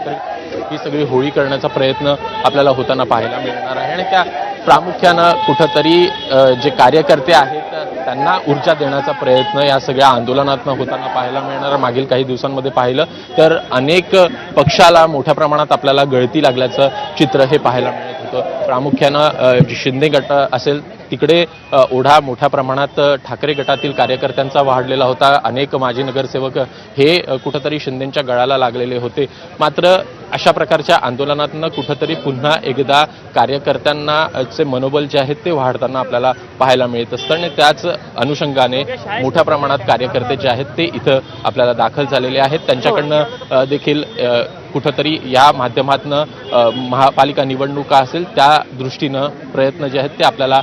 ठाकरे ही सगळी होळी करण्याचा प्रयत्न आपल्याला होताना पाहायला मिळणार आहे आणि त्या प्रामुख्यानं कुठंतरी जे कार्यकर्ते आहेत त्यांना ऊर्जा देण्याचा प्रयत्न या सगळ्या आंदोलनातनं होताना पाहायला मिळणार. मागील काही दिवसांमध्ये पाहिलं तर अनेक पक्षाला मोठ्या प्रमाणात आपल्याला गळती लागल्याचं चित्र हे पाहायला मिळत होतं. प्रामुख्यानं शिंदे गट असेल तिकडे ओढा मोठ्या प्रमाणात ठाकरे गटातील कार्यकर्त्यांचा वाढलेला होता. अनेक माजी नगरसेवक हे कुठंतरी शिंदेंच्या गळाला लागलेले होते. मात्र अशा प्रकारच्या आंदोलनातनं कुठंतरी पुन्हा एकदा कार्यकर्त्यांनाचे मनोबल जे आहेत ते वाढताना आपल्याला पाहायला मिळत असतं आणि त्याच अनुषंगाने मोठ्या प्रमाणात कार्यकर्ते जे आहेत ते इथं आपल्याला दाखल झालेले आहेत. त्यांच्याकडनं देखील कुठंतरी या माध्यमातनं महापालिका निवडणुका असेल त्या दृष्टीनं प्रयत्न जे आहेत ते आपल्याला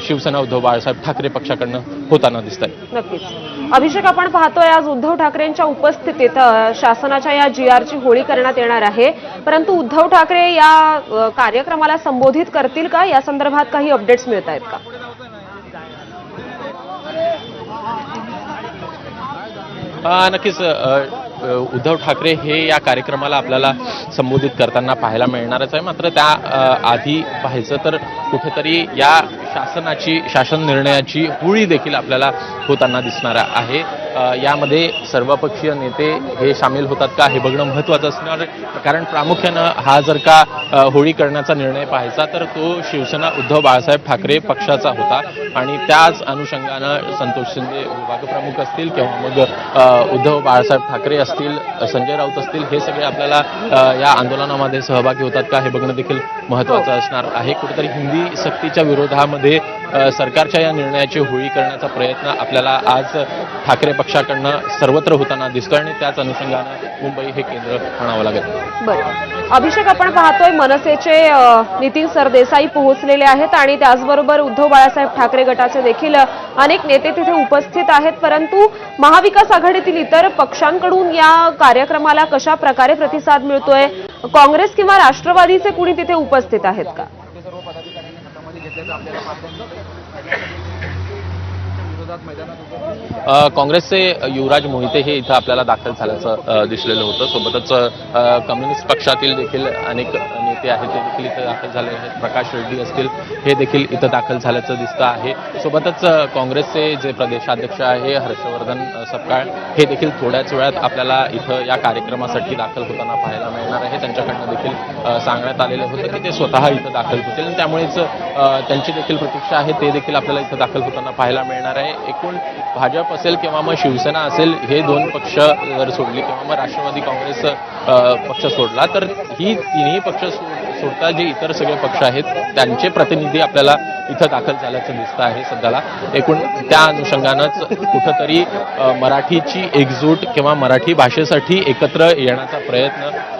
शिवसेना उद्धव बाळासाहेब ठाकरे पक्षाकडनं होताना दिसत आहेत. नक्कीच अभिषेक, आपण पाहतोय आज उद्धव ठाकरेंच्या उपस्थितीत शासनाच्या या GRची होळी करण्यात येणार आहे, परंतु उद्धव ठाकरे या कार्यक्रमाला संबोधित करतील का, या संदर्भात काही अपडेट्स मिळत आहेत का? नक्कीच उद्धव ठाकरे हे या कार्यक्रमाला आपल्याला संबोधित करताना पाहायला मिळणारच आहे. मात्र त्या आधी पाहायचं तर कुठेतरी या शासन निर्णयाची होळी देखील आपल्याला होताना दिसणार आहे. यामध्ये सर्वपक्षीय नेते हे सामील होतात का हे बघणं महत्त्वाचं असणार, कारण प्रामुख्यानं हा जर का होळी करण्याचा निर्णय पाहायचा तर तो शिवसेना उद्धव बाळासाहेब ठाकरे पक्षाचा होता आणि त्याच अनुषंगानं संतोष शिंदे विभागप्रमुख असतील किंवा मग उद्धव बाळासाहेब ठाकरे असतील, संजय राऊत असतील, हे सगळे आपल्याला या आंदोलनामध्ये सहभागी होतात का हे बघणं देखील महत्त्वाचं असणार आहे. कुठेतरी हिंदी सक्तीच्या विरोधामध्ये सरकारच्या या निर्णयाची होळी करण्याचा प्रयत्न आपल्याला आज ठाकरे पक्षाकडनं सर्वत्र होताना दिसतोय आणि त्याच अनुषंगानं मुंबई हे केंद्र म्हणावं लागेल. बरं अभिषेक, आपण पाहतोय मनसेचे नितीन सरदेसाई पोहोचलेले आहेत आणि त्याचबरोबर उद्धव बाळासाहेब ठाकरे गटाचे देखील अनेक नेते तिथे उपस्थित आहेत, परंतु महाविकास आघाडीतील इतर पक्षांकडून या कार्यक्रमाला कशा प्रकारे प्रतिसाद मिळतोय? काँग्रेस किंवा राष्ट्रवादीचे कुणी तिथे उपस्थित आहेत का? काँग्रेसचे युवराज मोहिते हे इथं आपल्याला दाखल झाल्याचं दिसलेलं होतं. सोबतच कम्युनिस्ट पक्षातील देखील अनेक नेते आहेत ते देखील इथं दाखल झाले आहेत. प्रकाश रेड्डी असतील हे देखील इथं दाखल झाल्याचं दिसतं आहे. सोबतच काँग्रेसचे जे प्रदेशाध्यक्ष आहे हर्षवर्धन सपकाळ हे देखील थोड्याच वेळात आपल्याला इथं या कार्यक्रमासाठी दाखल होताना पाहायला मिळणार आहे. त्यांच्याकडनं देखील सांगण्यात आलेलं होतं की ते स्वतः इथं दाखल होतील आणि त्यामुळेच त्यांची देखील प्रतीक्षा आहे ते देखील आपल्याला इथं दाखल होताना पाहायला मिळणार आहे. एकूण भाजप असेल किंवा मग शिवसेना असेल हे दोन पक्ष जर सोडली किंवा मग राष्ट्रवादी काँग्रेस पक्ष सोडला तर ही तिन्ही पक्ष सोडता जे इतर सगळे पक्ष आहेत त्यांचे प्रतिनिधी आपल्याला इथं दाखल झाल्याचं दिसतं आहे सध्याला. एकूण त्या अनुषंगानंच कुठंतरी मराठीची एकजूट किंवा मराठी भाषेसाठी एकत्र येण्याचा प्रयत्न हे